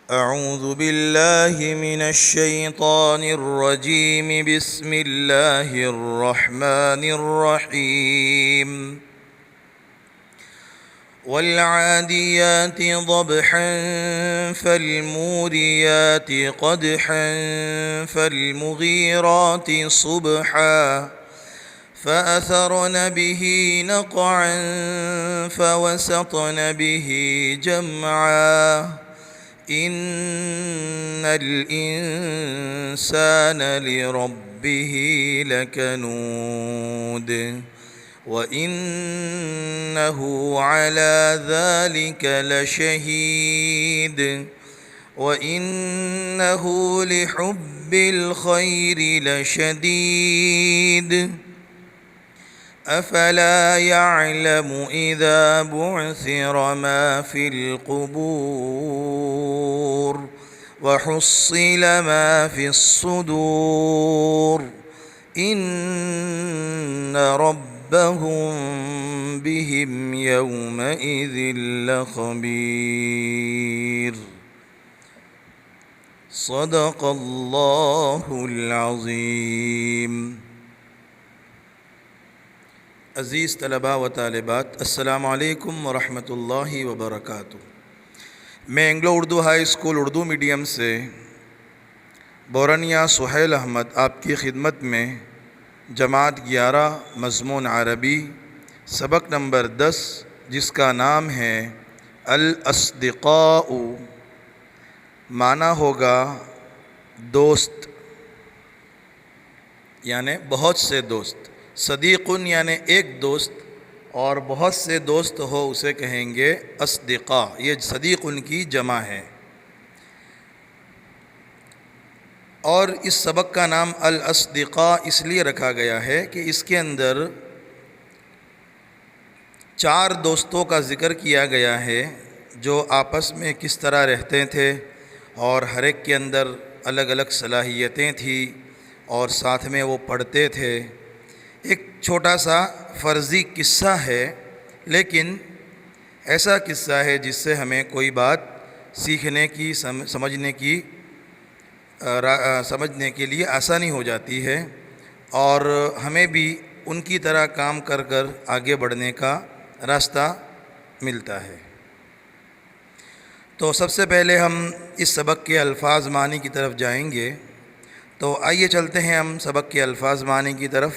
أعوذ بالله من الشيطان الرجيم. بسم الله الرحمن الرحيم. والعاديات ضبحا فالموريات قدحا فالمغيرات صبحا فأثرن به نقعا فوسطن به جمعا إن الإنسان لربه لكنود وإنه على ذلك لشهيد وإنه لحب الخير لشديد أفلا يعلم إذا بعثر ما في القبور وحصل ما في الصدور إن ربهم بهم يومئذ لخبير. صدق الله العظيم. عزیز طلباء و طالبات، السلام علیکم ورحمۃ اللہ وبرکاتہ. میں Anglo Urdu high school Urdu medium سے بورنیہ سہیل احمد آپ کی خدمت میں جماعت 11 مضمون عربی سبق نمبر 10 جس کا نام ہے الاصدقاء، معنی ہوگا دوست، یعنی بہت سے دوست. صدیقن یعنی ایک دوست، اور بہت سے دوست ہو اسے کہیں گے اصدقاء. یہ صدیقن کی جمع ہے. اور اس سبق کا نام الاصدقاء اس لیے رکھا گیا ہے کہ اس کے اندر 4 دوستوں کا ذکر کیا گیا ہے جو آپس میں کس طرح رہتے تھے، اور ہر ایک کے اندر الگ الگ صلاحیتیں تھیں، اور ساتھ میں وہ پڑھتے تھے. ایک چھوٹا سا فرضی قصہ ہے، لیکن ایسا قصہ ہے جس سے ہمیں کوئی بات سیکھنے کی سمجھنے کے لیے آسانی ہو جاتی ہے، اور ہمیں بھی ان کی طرح کام کر کر آگے بڑھنے کا راستہ ملتا ہے. تو سب سے پہلے ہم اس سبق کے الفاظ معنی کی طرف جائیں گے. تو آئیے چلتے ہیں ہم سبق کے الفاظ معنی کی طرف.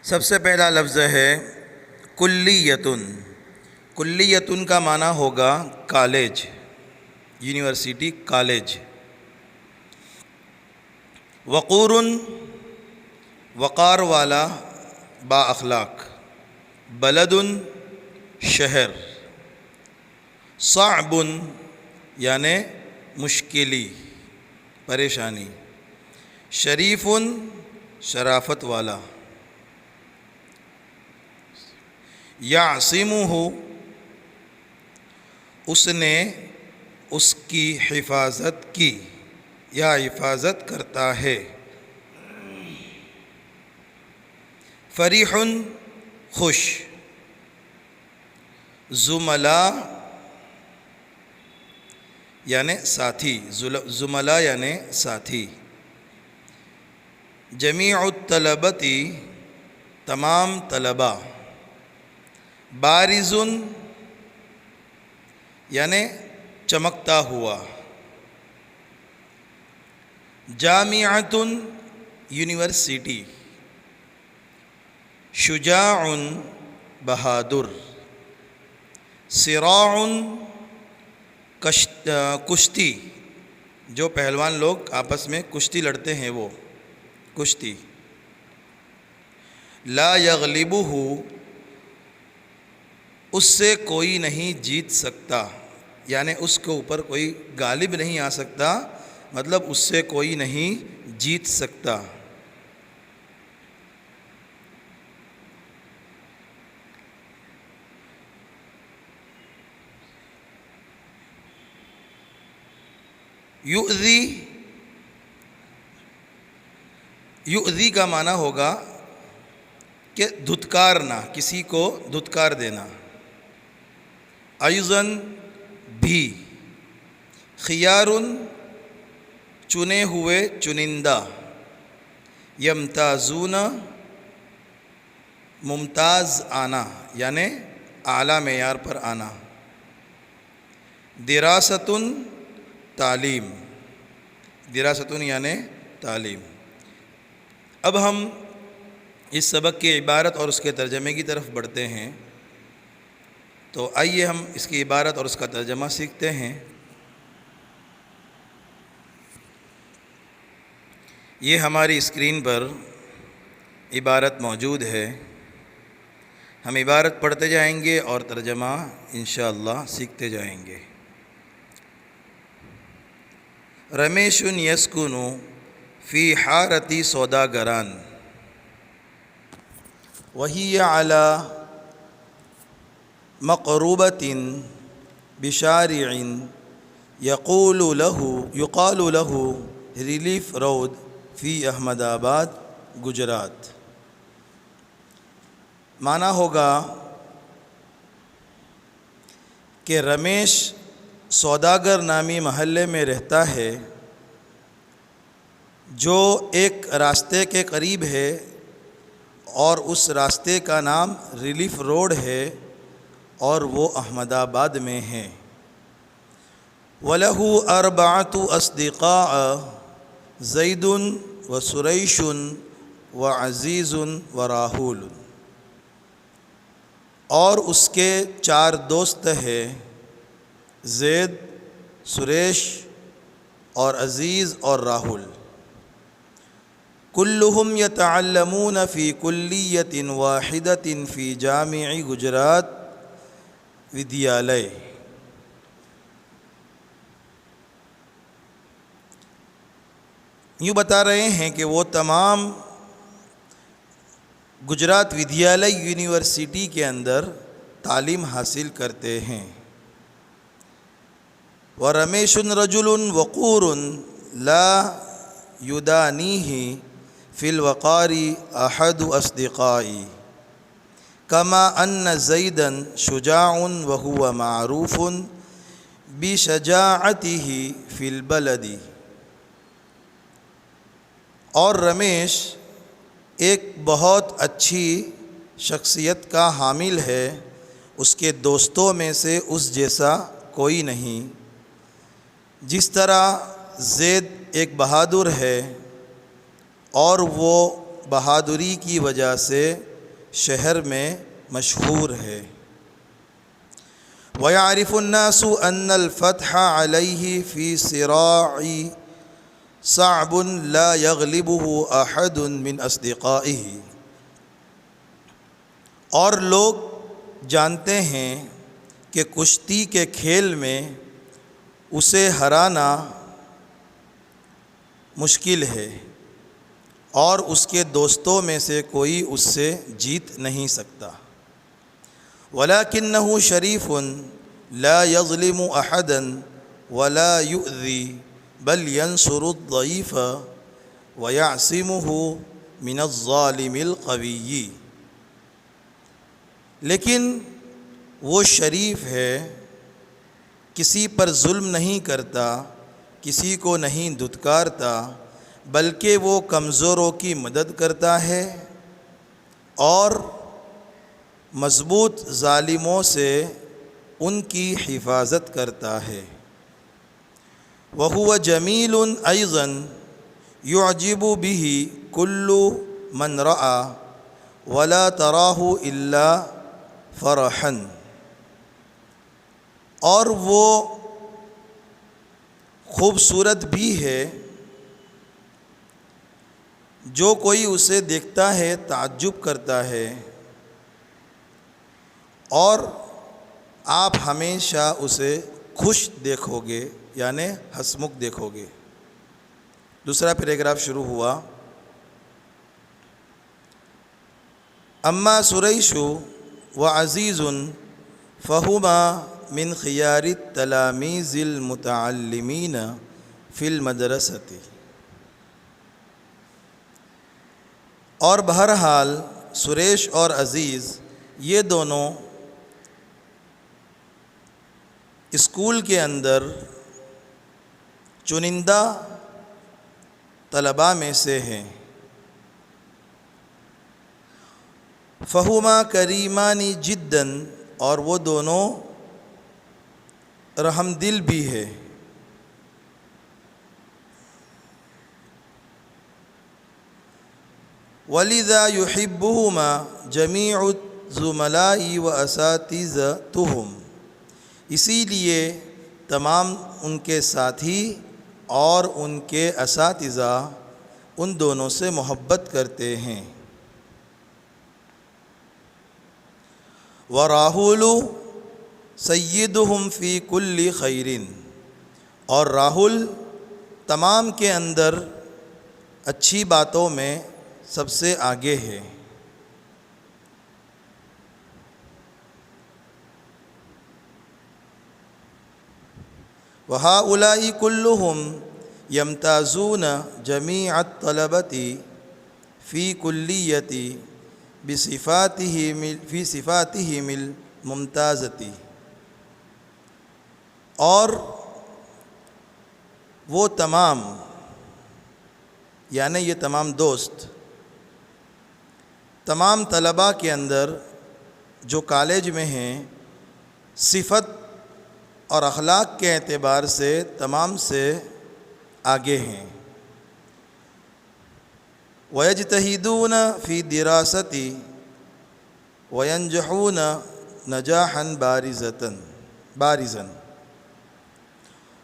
سب سے پہلا لفظ ہے کلیتن. کلیتن کا معنی ہوگا کالج، یونیورسٹی، کالج. وقورن، وقار والا، با اخلاق. بلدن، شہر. صعبن یعنی مشکلی، پریشانی. شریفن، شرافت والا. یعصمہ، اس نے اس کی حفاظت کی یا حفاظت کرتا ہے. فریح، خوش. زملاء یعنی ساتھی، زملاء یعنی ساتھی. جمیع الطلبتی، تمام طلباء. بارزن یعنی چمکتا ہوا. جامعۃ، یونیورسٹی. شجاع، بہادر. صراع، کشتی، جو پہلوان لوگ آپس میں کشتی لڑتے ہیں وہ کشتی. لا یغلبہ، اس سے کوئی نہیں جیت سکتا، یعنی اس کے اوپر کوئی غالب نہیں آ سکتا، مطلب اس سے کوئی نہیں جیت سکتا. یؤذی، یؤذی کا معنی ہوگا کہ دھتکارنا، کسی کو دھتکار دینا. ایضاً بھی. خیارن چنے ہوئے، چنندہ. یمتازون ممتاز آنا یعنی اعلیٰ معیار پر آنا. دراستن تعلیم، دراستن یعنی تعلیم. اب ہم اس سبق کی عبارت اور اس کے ترجمے کی طرف بڑھتے ہیں. تو آئیے ہم اس کی عبارت اور اس کا ترجمہ سیکھتے ہیں. یہ ہماری اسکرین پر عبارت موجود ہے. ہم عبارت پڑھتے جائیں گے اور ترجمہ انشاءاللہ سیکھتے جائیں گے. رمیش یسکن فی حارتی سوداگران وہی علی مقروبۃ بشارع یقال له ریلیف رود فی احمد آباد گجرات. معنی ہوگا کہ رمیش سوداگر نامی محلے میں رہتا ہے جو ایک راستے کے قریب ہے اور اس راستے کا نام ریلیف روڈ ہے اور وہ احمد آباد میں ہے. وَلَهُ 4 أصدقاء زید و سریش و عزیز و راہول. اور اس کے 4 دوست ہیں، زید، سریش اور عزیز اور راہل. کلہم یتعلمون فی کلیۃ واحدۃ فی جامع گجرات ودیالیہ. یوں بتا رہے ہیں کہ وہ تمام گجرات ودیالیہ یونیورسٹی کے اندر تعلیم حاصل کرتے ہیں. وَرَمَيْشٌ رَجُلٌ وَقُورٌ لَا يُدَانِيهِ فِي الْوَقَارِ أَحَدُ أَصْدِقَائِهِ كَمَا أَنَّ زَيْدًا شُجَاعٌ وَهُوَ مَعْرُوفٌ بِشَجَاعَتِهِ فِي الْبَلَدِ. اور رمیش ایک بہت اچھی شخصیت کا حامل ہے، اس کے دوستوں میں سے اس جیسا کوئی نہیں. جس طرح زید ایک بہادر ہے اور وہ بہادری کی وجہ سے شہر میں مشہور ہے. وَيَعْرِفُ النَّاسُ أَنَّ الْفَتْحَ عَلَيْهِ فِي صِرَاعِ صَعْبٌ لَا يَغْلِبُهُ أَحَدٌ مِّنْ أَصْدِقَائِهِ. اور لوگ جانتے ہیں کہ کشتی کے کھیل میں اسے ہرانا مشکل ہے اور اس کے دوستوں میں سے کوئی اس سے جیت نہیں سکتا. وَلَكِنَّهُ شَرِيفٌ لَا يَظْلِمُ أَحَدًا وَلَا يُؤْذِي بَلْ يَنْصُرُ الضَّعِيفَ وَيَعْصِمُهُ مِنَ الظَّالِمِ الْقَوِيِّ. لیکن وہ شریف ہے، کسی پر ظلم نہیں کرتا، کسی کو نہیں دھتکارتا، بلکہ وہ کمزوروں کی مدد کرتا ہے اور مضبوط ظالموں سے ان کی حفاظت کرتا ہے. وَهُوَ جَمِيلٌ أَيْضًا يُعْجِبُ بِهِ كُلُّ مَنْ رَأَى وَلَا تَرَاهُ إِلَّا فَرَحًا. اور وہ خوبصورت بھی ہے، جو کوئی اسے دیکھتا ہے تعجب کرتا ہے، اور آپ ہمیشہ اسے خوش دیکھو گے یعنی ہسمکھ دیکھو گے. دوسرا پیراگراف شروع ہوا. اما سریش و عزیز فہما من خیار التلامیذ المتعلمین فی المدرسۃ. اور بہرحال سریش اور عزیز یہ دونوں اسکول کے اندر چنندہ طلباء میں سے ہیں۔ فہما کریمانی جداً، اور وہ دونوں رحم دل بھی ہے۔ وَلِذَا يُحِبُّهُمَا جَمِيعُ الزُّمَلَاءِ وَأَسَاتِذَتُهُمْ، اسی لیے تمام ان کے ساتھی اور ان کے اساتذہ ان دونوں سے محبت کرتے ہیں۔ وَرَاحُلُ سَيِّدُهُمْ فِي كُلِّ خَيْرٍ، اور راہل تمام کے اندر اچھی باتوں میں سب سے آگے ہے۔ وَهَؤُلَاءِ كُلُّهُمْ يَمْتَازُونَ جَمِيعَ الطَّلَبَةِ فِي كُلِّيَّةِ فی صفاتہم الممتازتی، اور وہ تمام یعنی یہ تمام دوست تمام طلباء کے اندر جو کالج میں ہیں صفت اور اخلاق کے اعتبار سے تمام سے آگے ہیں۔ وَيَجْتَهِدُونَ فِي دِرَاسَتِ وَيَنْجَحُونَ نَجَاحًا بَارِزًا،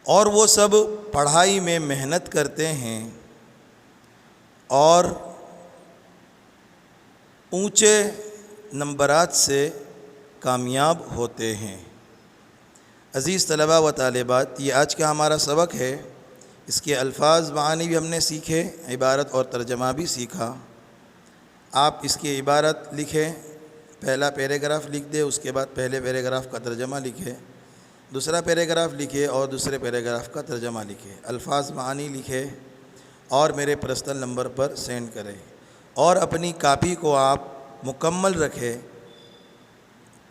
اور وہ سب پڑھائی میں محنت کرتے ہیں اور اونچے نمبرات سے کامیاب ہوتے ہیں۔ عزیز طلباء و طالبات، یہ آج کا ہمارا سبق ہے۔ اس کے الفاظ معانی بھی ہم نے سیکھے، عبارت اور ترجمہ بھی سیکھا۔ آپ اس کی عبارت لکھیں، پہلا پیراگراف لکھ دیں، اس کے بعد پہلے پیراگراف کا ترجمہ لکھیں، دوسرا پیراگراف لکھیں اور دوسرے پیراگراف کا ترجمہ لکھیں، الفاظ معانی لکھیں اور میرے پرسنل نمبر پر سینڈ کریں، اور اپنی کاپی کو آپ مکمل رکھیں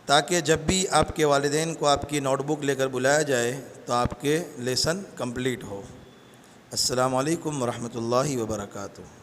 تاکہ جب بھی آپ کے والدین کو آپ کی نوٹ بک لے کر بلایا جائے تو آپ کے لیسن کمپلیٹ ہو۔ السلام علیکم ورحمۃ اللہ وبرکاتہ۔